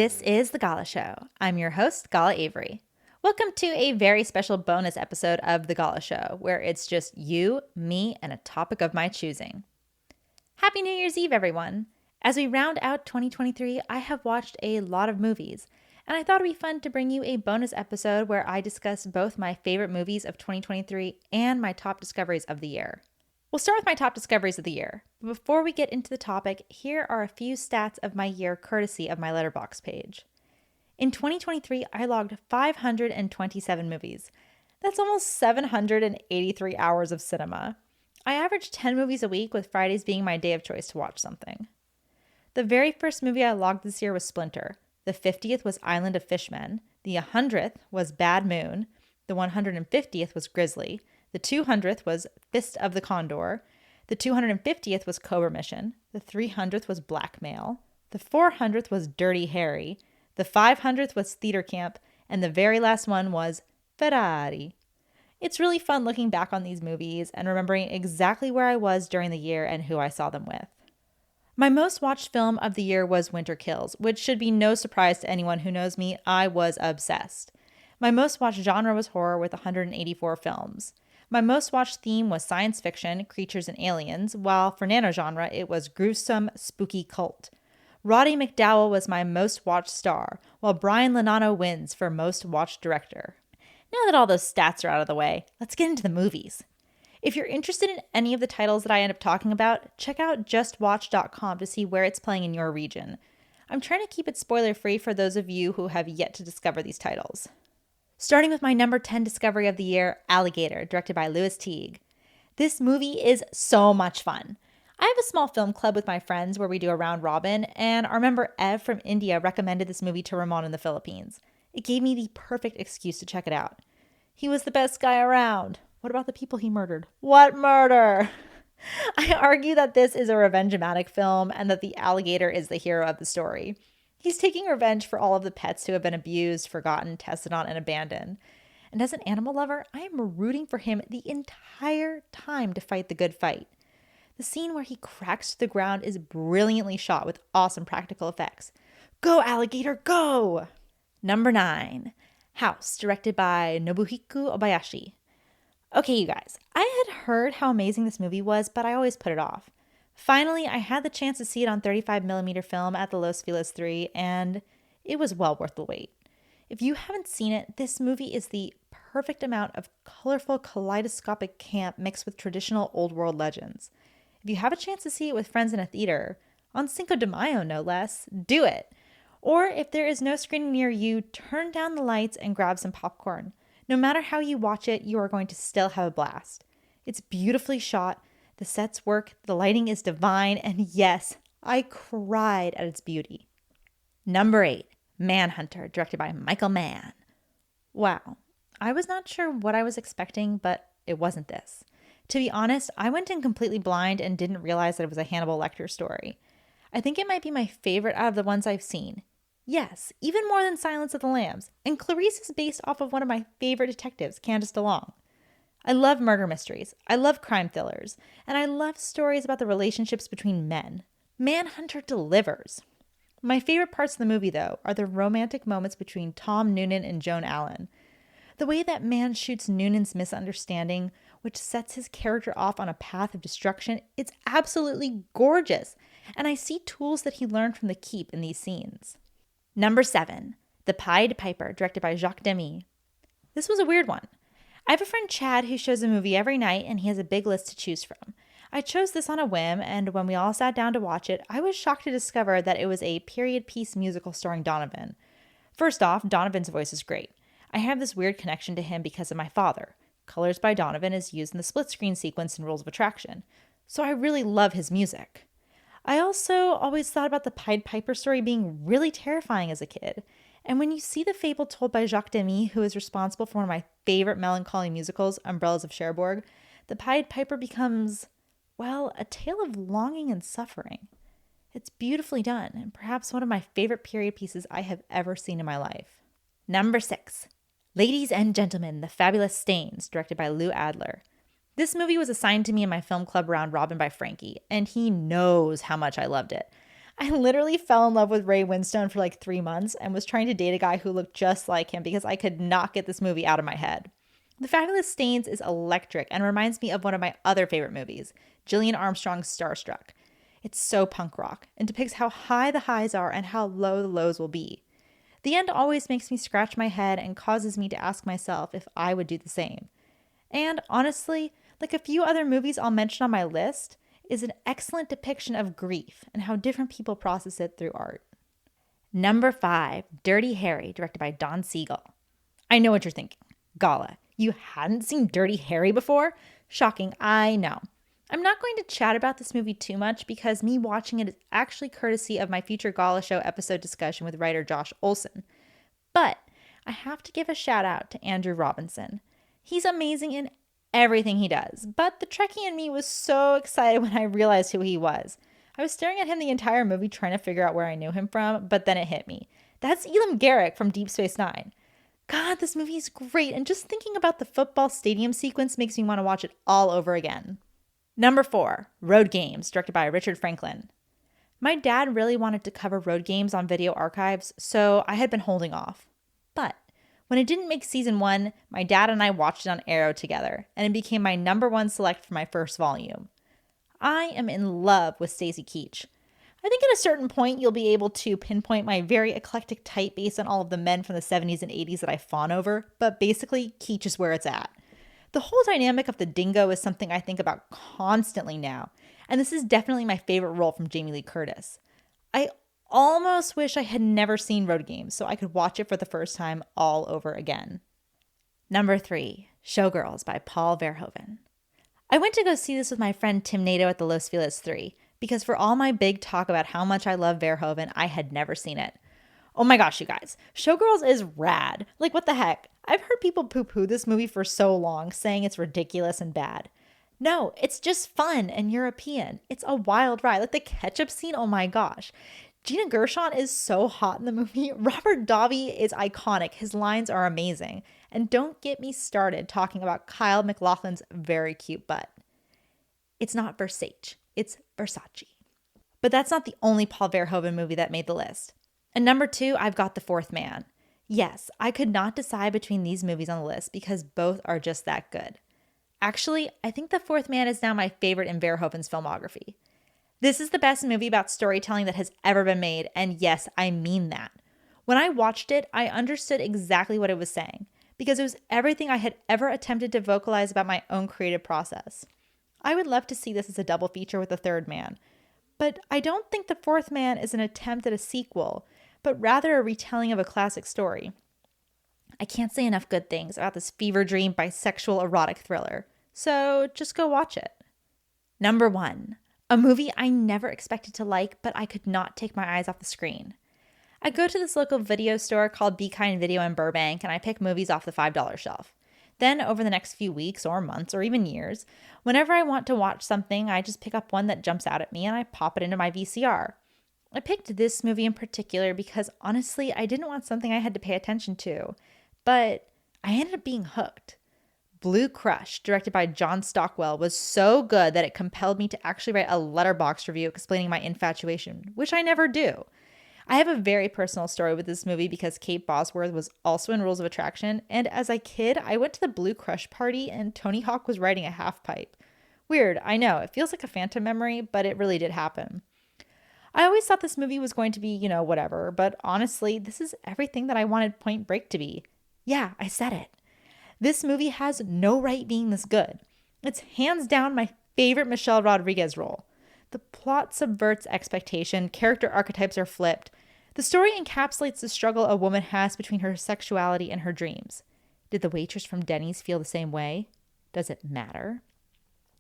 This is the Gala Show. I'm your host, Gala Avery. Welcome to a very special bonus episode of the Gala Show, where it's just you, me, and a topic of my choosing. Happy New Year's Eve, everyone! As we round out 2023, I have watched a lot of movies, and I thought it'd be fun to bring you a bonus episode where I discuss both my favorite movies of 2023 and my top discoveries of the year. We'll start with my top discoveries of the year. But before we get into the topic, here are a few stats of my year courtesy of my Letterboxd page. In 2023, I logged 527 movies. That's almost 783 hours of cinema. I averaged 10 movies a week, with Fridays being my day of choice to watch something. The very first movie I logged this year was Splinter. The 50th was Island of Fishmen. The 100th was Bad Moon. The 150th was Grizzly. The 200th was Fist of the Condor. The 250th was Cobra Mission. The 300th was Blackmail. The 400th was Dirty Harry. The 500th was Theater Camp. And the very last one was Ferrari. It's really fun looking back on these movies and remembering exactly where I was during the year and who I saw them with. My most watched film of the year was Winter Kills, which should be no surprise to anyone who knows me. I was obsessed. My most watched genre was horror with 184 films. My most watched theme was science fiction, creatures and aliens, while for nano-genre, it was gruesome, spooky cult. Roddy McDowall was my most watched star, while Brian Lanano wins for most watched director. Now that all those stats are out of the way, let's get into the movies. If you're interested in any of the titles that I end up talking about, check out justwatch.com to see where it's playing in your region. I'm trying to keep it spoiler-free for those of you who have yet to discover these titles. Starting with my number 10 discovery of the year, Alligator, directed by Lewis Teague. This movie is so much fun. I have a small film club with my friends where we do a round robin, and our member Ev from India recommended this movie to Ramon in the Philippines. It gave me the perfect excuse to check it out. He was the best guy around. What about the people he murdered? What murder? I argue that this is a revenge-matic film and that the alligator is the hero of the story. He's taking revenge for all of the pets who have been abused, forgotten, tested on, and abandoned. And as an animal lover, I am rooting for him the entire time to fight the good fight. The scene where he cracks to the ground is brilliantly shot with awesome practical effects. Go, alligator, go! Number 9, House, directed by Nobuhiko Obayashi. Okay, you guys, I had heard how amazing this movie was, but I always put it off. Finally, I had the chance to see it on 35mm film at the Los Feliz 3, and it was well worth the wait. If you haven't seen it, this movie is the perfect amount of colorful, kaleidoscopic camp mixed with traditional old world legends. If you have a chance to see it with friends in a theater, on Cinco de Mayo no less, do it. Or if there is no screening near you, turn down the lights and grab some popcorn. No matter how you watch it, you are going to still have a blast. It's beautifully shot. The sets work, the lighting is divine, and yes, I cried at its beauty. Number 8, Manhunter, directed by Michael Mann. Wow, I was not sure what I was expecting, but it wasn't this. To be honest, I went in completely blind and didn't realize that it was a Hannibal Lecter story. I think it might be my favorite out of the ones I've seen. Yes, even more than Silence of the Lambs, and Clarice is based off of one of my favorite detectives, Candace DeLong. I love murder mysteries, I love crime thrillers, and I love stories about the relationships between men. Manhunter delivers. My favorite parts of the movie, though, are the romantic moments between Tom Noonan and Joan Allen. The way that man shoots Noonan's misunderstanding, which sets his character off on a path of destruction, it's absolutely gorgeous, and I see tools that he learned from the Keep in these scenes. Number 7, The Pied Piper, directed by Jacques Demy. This was a weird one. I have a friend Chad who shows a movie every night and he has a big list to choose from. I chose this on a whim, and when we all sat down to watch it, I was shocked to discover that it was a period piece musical starring Donovan. First off, Donovan's voice is great. I have this weird connection to him because of my father. Colors by Donovan is used in the split screen sequence in Rules of Attraction, so I really love his music. I also always thought about the Pied Piper story being really terrifying as a kid. And when you see the fable told by Jacques Demy, who is responsible for one of my favorite melancholy musicals, Umbrellas of Cherbourg, the Pied Piper becomes, well, a tale of longing and suffering. It's beautifully done, and perhaps one of my favorite period pieces I have ever seen in my life. Number 6, Ladies and Gentlemen, The Fabulous Stains, directed by Lou Adler. This movie was assigned to me in my film club round robin by Frankie, and he knows how much I loved it. I literally fell in love with Ray Winstone for like 3 months and was trying to date a guy who looked just like him because I could not get this movie out of my head. The Fabulous Stains is electric and reminds me of one of my other favorite movies, Gillian Armstrong's Starstruck. It's so punk rock and depicts how high the highs are and how low the lows will be. The end always makes me scratch my head and causes me to ask myself if I would do the same. And honestly, like a few other movies I'll mention on my list, is an excellent depiction of grief and how different people process it through art. Number 5, Dirty Harry, directed by Don Siegel. I know what you're thinking. Gala, you hadn't seen Dirty Harry before? Shocking, I know. I'm not going to chat about this movie too much because me watching it is actually courtesy of my future Gala Show episode discussion with writer Josh Olson. But I have to give a shout out to Andrew Robinson. He's amazing in everything he does, but the Trekkie in me was so excited when I realized who he was. I was staring at him the entire movie trying to figure out where I knew him from, but then it hit me. That's Elam Garrick from Deep Space Nine. God, this movie is great, and just thinking about the football stadium sequence makes me want to watch it all over again. Number 4, Road Games, directed by Richard Franklin. My dad really wanted to cover Road Games on Video Archives, so I had been holding off. But when it didn't make season 1, my dad and I watched it on Arrow together, and it became my number 1 select for my first volume. I am in love with Stacy Keach. I think at a certain point you'll be able to pinpoint my very eclectic type based on all of the men from the 70s and 80s that I fawn over, but basically Keach is where it's at. The whole dynamic of the dingo is something I think about constantly now, and this is definitely my favorite role from Jamie Lee Curtis. I almost wish I had never seen Road Games so I could watch it for the first time all over again. Number 3, Showgirls by Paul Verhoeven. I went to go see this with my friend Tim Nato at the Los Feliz 3 because for all my big talk about how much I love Verhoeven, I had never seen it. Oh my gosh, you guys, Showgirls is rad. Like, what the heck? I've heard people poo-poo this movie for so long, saying it's ridiculous and bad. No, it's just fun and European. It's a wild ride. Like the ketchup scene, oh my gosh. Gina Gershon is so hot in the movie. Robert Davi is iconic. His lines are amazing. And don't get me started talking about Kyle MacLachlan's very cute butt. It's not Versace, it's Versace. But that's not the only Paul Verhoeven movie that made the list. And number 2, I've got The Fourth Man. Yes, I could not decide between these movies on the list because both are just that good. Actually, I think The Fourth Man is now my favorite in Verhoeven's filmography. This is the best movie about storytelling that has ever been made, and yes, I mean that. When I watched it, I understood exactly what it was saying, because it was everything I had ever attempted to vocalize about my own creative process. I would love to see this as a double feature with The Third Man, but I don't think The Fourth Man is an attempt at a sequel, but rather a retelling of a classic story. I can't say enough good things about this fever dream bisexual erotic thriller, so just go watch it. Number 1, a movie I never expected to like, but I could not take my eyes off the screen. I go to this local video store called Be Kind Video in Burbank, and I pick movies off the $5 shelf. Then, over the next few weeks or months or even years, whenever I want to watch something, I just pick up one that jumps out at me and I pop it into my VCR. I picked this movie in particular because honestly, I didn't want something I had to pay attention to, but I ended up being hooked. Blue Crush, directed by John Stockwell, was so good that it compelled me to actually write a letterboxd review explaining my infatuation, which I never do. I have a very personal story with this movie because Kate Bosworth was also in Rules of Attraction, and as a kid, I went to the Blue Crush party and Tony Hawk was riding a half pipe. Weird, I know, it feels like a phantom memory, but it really did happen. I always thought this movie was going to be, whatever, but honestly, this is everything that I wanted Point Break to be. Yeah, I said it. This movie has no right being this good. It's hands down my favorite Michelle Rodriguez role. The plot subverts expectation, character archetypes are flipped. The story encapsulates the struggle a woman has between her sexuality and her dreams. Did the waitress from Denny's feel the same way? Does it matter?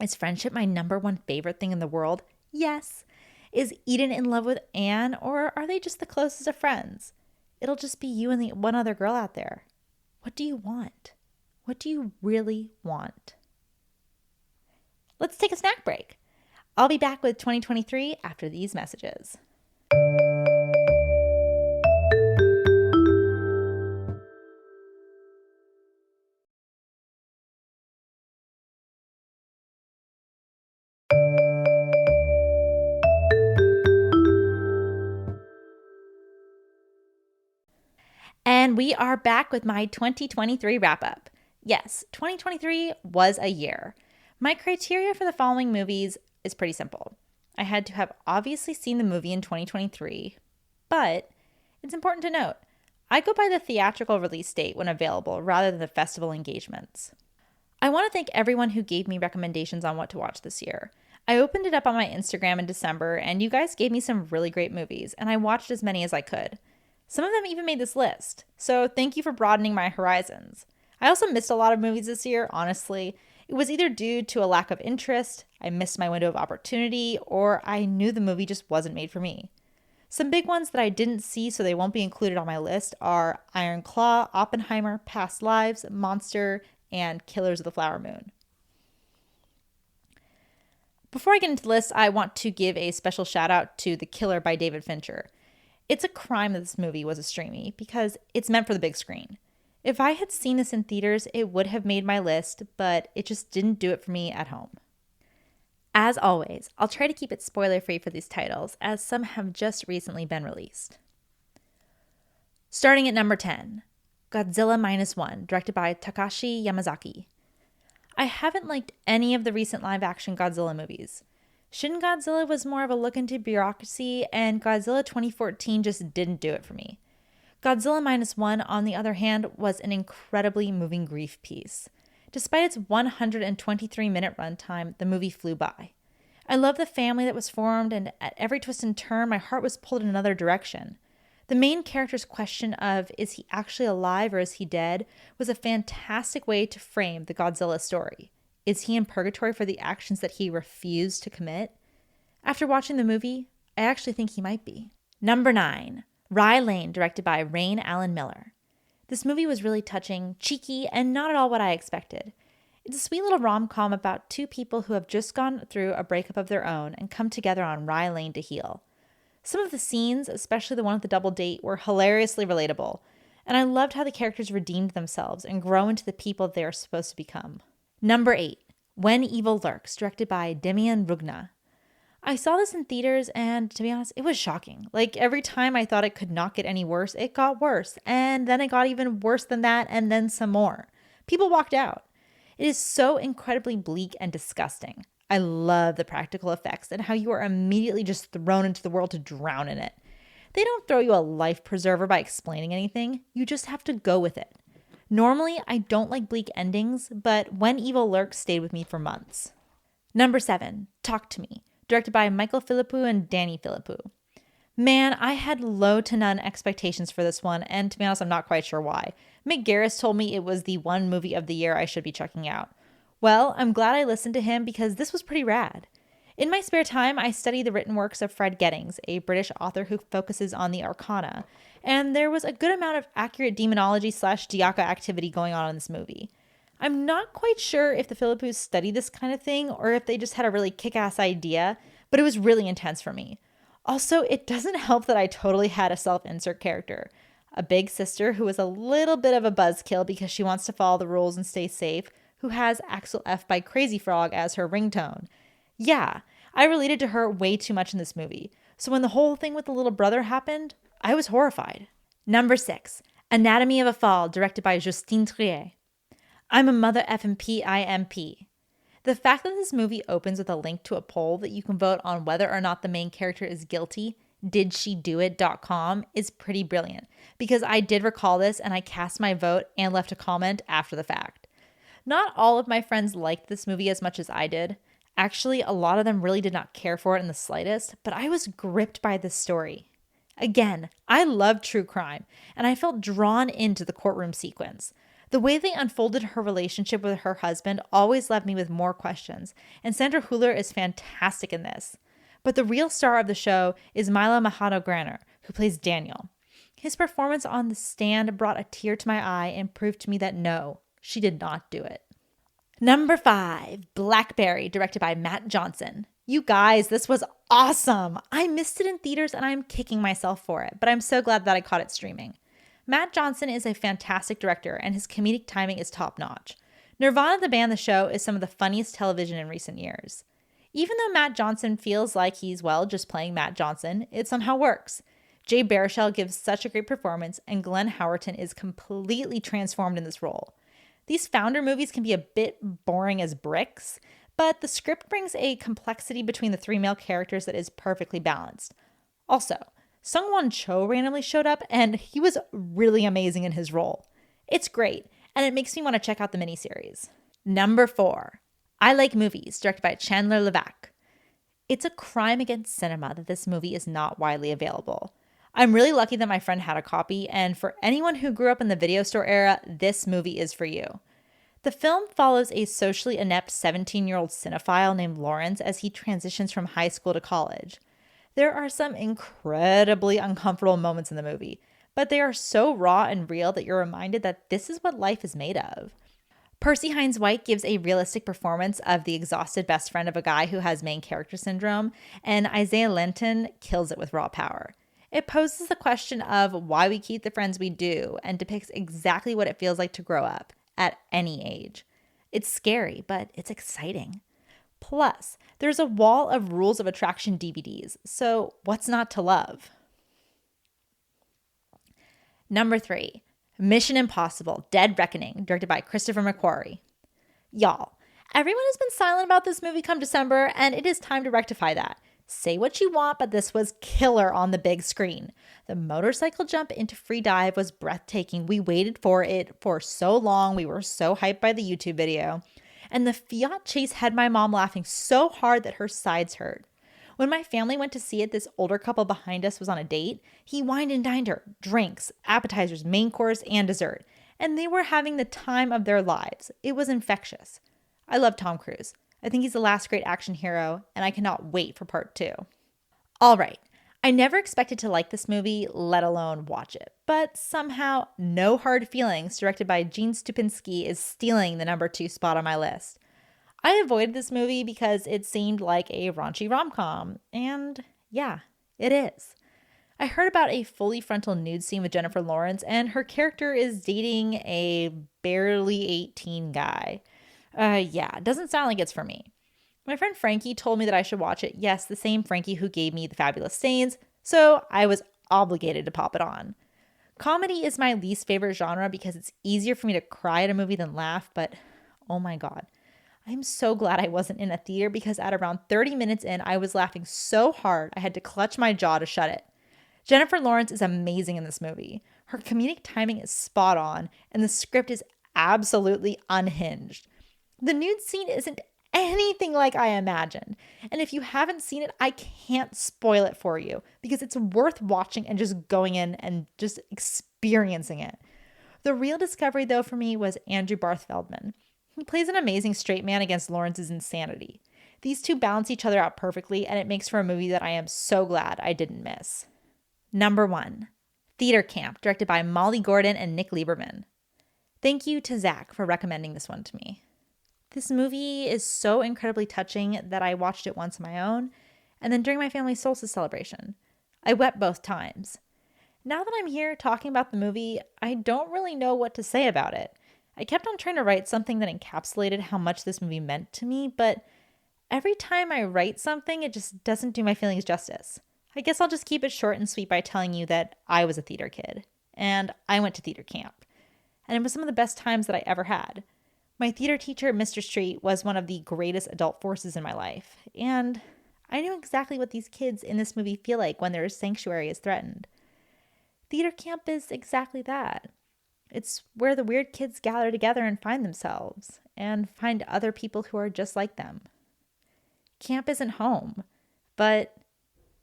Is friendship my number 1 favorite thing in the world? Yes. Is Eden in love with Anne, or are they just the closest of friends? It'll just be you and the one other girl out there. What do you want? What do you really want? Let's take a snack break. I'll be back with 2023 after these messages. And we are back with my 2023 wrap up. Yes, 2023 was a year. My criteria for the following movies is pretty simple. I had to have obviously seen the movie in 2023, but it's important to note, I go by the theatrical release date when available rather than the festival engagements. I want to thank everyone who gave me recommendations on what to watch this year. I opened it up on my Instagram in December, and you guys gave me some really great movies, and I watched as many as I could. Some of them even made this list, so thank you for broadening my horizons. I also missed a lot of movies this year, honestly. It was either due to a lack of interest, I missed my window of opportunity, or I knew the movie just wasn't made for me. Some big ones that I didn't see so they won't be included on my list are Iron Claw, Oppenheimer, Past Lives, Monster, and Killers of the Flower Moon. Before I get into the list, I want to give a special shout out to The Killer by David Fincher. It's a crime that this movie was a streamie because it's meant for the big screen. If I had seen this in theaters, it would have made my list, but it just didn't do it for me at home. As always, I'll try to keep it spoiler-free for these titles, as some have just recently been released. Starting at number 10, Godzilla Minus One, directed by Takashi Yamazaki. I haven't liked any of the recent live-action Godzilla movies. Shin Godzilla was more of a look into bureaucracy, and Godzilla 2014 just didn't do it for me. Godzilla Minus One, on the other hand, was an incredibly moving grief piece. Despite its 123-minute runtime, the movie flew by. I love the family that was formed, and at every twist and turn, my heart was pulled in another direction. The main character's question of, is he actually alive or is he dead, was a fantastic way to frame the Godzilla story. Is he in purgatory for the actions that he refused to commit? After watching the movie, I actually think he might be. Number 9, Rye Lane, directed by Rain Allen Miller. This movie was really touching, cheeky, and not at all what I expected. It's a sweet little rom-com about two people who have just gone through a breakup of their own and come together on Rye Lane to heal. Some of the scenes, especially the one with the double date, were hilariously relatable, and I loved how the characters redeemed themselves and grow into the people they are supposed to become. Number 8, When Evil Lurks, directed by Demian Rugna. I saw this in theaters, and to be honest, it was shocking. Like, every time I thought it could not get any worse, it got worse, and then it got even worse than that, and then some more. People walked out. It is so incredibly bleak and disgusting. I love the practical effects and how you are immediately just thrown into the world to drown in it. They don't throw you a life preserver by explaining anything. You just have to go with it. Normally, I don't like bleak endings, but When Evil Lurks stayed with me for months. Number 7, Talk to Me, directed by Michael Philippou and Danny Philippou. Man, I had low to none expectations for this one, and to be honest, I'm not quite sure why. Mick Garris told me it was the one movie of the year I should be checking out. Well, I'm glad I listened to him because this was pretty rad. In my spare time, I study the written works of Fred Gettings, a British author who focuses on the arcana, and there was a good amount of accurate demonology/Diaka activity going on in this movie. I'm not quite sure if the Philippous studied this kind of thing or if they just had a really kick-ass idea, but it was really intense for me. Also, it doesn't help that I totally had a self-insert character. A big sister who is a little bit of a buzzkill because she wants to follow the rules and stay safe, who has Axel F by Crazy Frog as her ringtone. Yeah, I related to her way too much in this movie. So when the whole thing with the little brother happened, I was horrified. Number 6, Anatomy of a Fall, directed by Justine Triet. I'm a mother effing PIMP. The fact that this movie opens with a link to a poll that you can vote on whether or not the main character is guilty, didshedoit.com, is pretty brilliant because I did recall this and I cast my vote and left a comment after the fact. Not all of my friends liked this movie as much as I did. Actually, a lot of them really did not care for it in the slightest, but I was gripped by this story. Again, I love true crime, and I felt drawn into the courtroom sequence. The way they unfolded her relationship with her husband always left me with more questions, and Sandra Hüller is fantastic in this. But the real star of the show is Milo Mahado-Graner, who plays Daniel. His performance on the stand brought a tear to my eye and proved to me that no, she did not do it. Number 5, Blackberry, directed by Matt Johnson. You guys, this was awesome. I missed it in theaters and I'm kicking myself for it, but I'm so glad that I caught it streaming. Matt Johnson is a fantastic director and his comedic timing is top notch. Nirvana the band The Show is some of the funniest television in recent years. Even though Matt Johnson feels like he's, well, just playing Matt Johnson, it somehow works. Jay Baruchel gives such a great performance, and Glenn Howerton is completely transformed in this role. These founder movies can be a bit boring as bricks, but the script brings a complexity between the three male characters that is perfectly balanced. Also, Sung-Won Cho randomly showed up, and he was really amazing in his role. It's great, and it makes me want to check out the miniseries. Number 4, I Like Movies, directed by Chandler Levac. It's a crime against cinema that this movie is not widely available. I'm really lucky that my friend had a copy, and for anyone who grew up in the video store era, this movie is for you. The film follows a socially inept 17-year-old cinephile named Lawrence as he transitions from high school to college. There are some incredibly uncomfortable moments in the movie, but they are so raw and real that you're reminded that this is what life is made of. Percy Hines White gives a realistic performance of the exhausted best friend of a guy who has main character syndrome, and Isaiah Linton kills it with raw power. It poses the question of why we keep the friends we do and depicts exactly what it feels like to grow up at any age. It's scary, but it's exciting. Plus, there's a wall of Rules of Attraction DVDs, so what's not to love? Number 3, Mission Impossible: Dead Reckoning, directed by Christopher McQuarrie. Y'all, everyone has been silent about this movie come December, and it is time to rectify that. Say what you want, but this was killer on the big screen. The motorcycle jump into free dive was breathtaking. We waited for it for so long. We were so hyped by the YouTube video. And the Fiat chase had my mom laughing so hard that her sides hurt. When my family went to see it, this older couple behind us was on a date. He wined and dined her, drinks, appetizers, main course, and dessert. And they were having the time of their lives. It was infectious. I love Tom Cruise. I think he's the last great action hero, and I cannot wait for part 2. All right, I never expected to like this movie, let alone watch it. But somehow, No Hard Feelings, directed by Gene Stupinski, is stealing the number 2 spot on my list. I avoided this movie because it seemed like a raunchy rom-com, and yeah, it is. I heard about a fully frontal nude scene with Jennifer Lawrence, and her character is dating a barely 18 guy. Yeah, it doesn't sound like it's for me. My friend Frankie told me that I should watch it. Yes, the same Frankie who gave me The Fabulous Stains, so I was obligated to pop it on. Comedy is my least favorite genre because it's easier for me to cry at a movie than laugh, but oh my God. I'm so glad I wasn't in a theater because at around 30 minutes in, I was laughing so hard I had to clutch my jaw to shut it. Jennifer Lawrence is amazing in this movie. Her comedic timing is spot on, and the script is absolutely unhinged. The nude scene isn't anything like I imagined. And if you haven't seen it, I can't spoil it for you because it's worth watching and just going in and just experiencing it. The real discovery, though, for me was Andrew Barth Feldman. He plays an amazing straight man against Lawrence's insanity. These two balance each other out perfectly, and it makes for a movie that I am so glad I didn't miss. Number 1, Theater Camp, directed by Molly Gordon and Nick Lieberman. Thank you to Zach for recommending this one to me. This movie is so incredibly touching that I watched it once on my own, and then during my family's solstice celebration. I wept both times. Now that I'm here talking about the movie, I don't really know what to say about it. I kept on trying to write something that encapsulated how much this movie meant to me, but every time I write something, it just doesn't do my feelings justice. I guess I'll just keep it short and sweet by telling you that I was a theater kid, and I went to theater camp, and it was some of the best times that I ever had. My theater teacher, Mr. Street, was one of the greatest adult forces in my life, and I knew exactly what these kids in this movie feel like when their sanctuary is threatened. Theater camp is exactly that. It's where the weird kids gather together and find themselves, and find other people who are just like them. Camp isn't home, but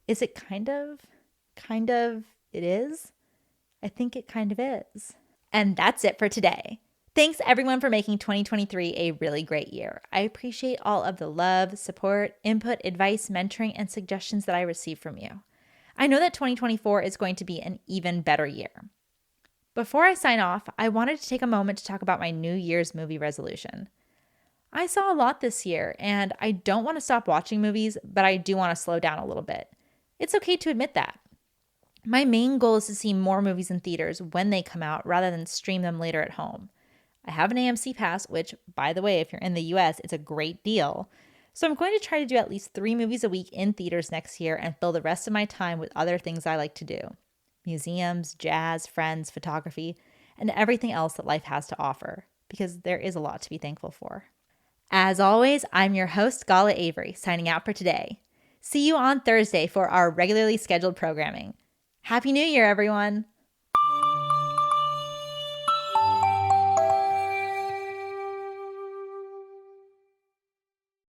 is it kind of? It is? I think it kind of is. And that's it for today. Thanks everyone for making 2023 a really great year. I appreciate all of the love, support, input, advice, mentoring, and suggestions that I receive from you. I know that 2024 is going to be an even better year. Before I sign off, I wanted to take a moment to talk about my New Year's movie resolution. I saw a lot this year, and I don't want to stop watching movies, but I do want to slow down a little bit. It's okay to admit that. My main goal is to see more movies in theaters when they come out rather than stream them later at home. I have an AMC pass, which, by the way, if you're in the US, it's a great deal. So I'm going to try to do at least 3 movies a week in theaters next year and fill the rest of my time with other things I like to do. museums, jazz, friends, photography, and everything else that life has to offer, because there is a lot to be thankful for. As always, I'm your host, Gala Avery, signing out for today. See you on Thursday for our regularly scheduled programming. Happy New Year, everyone!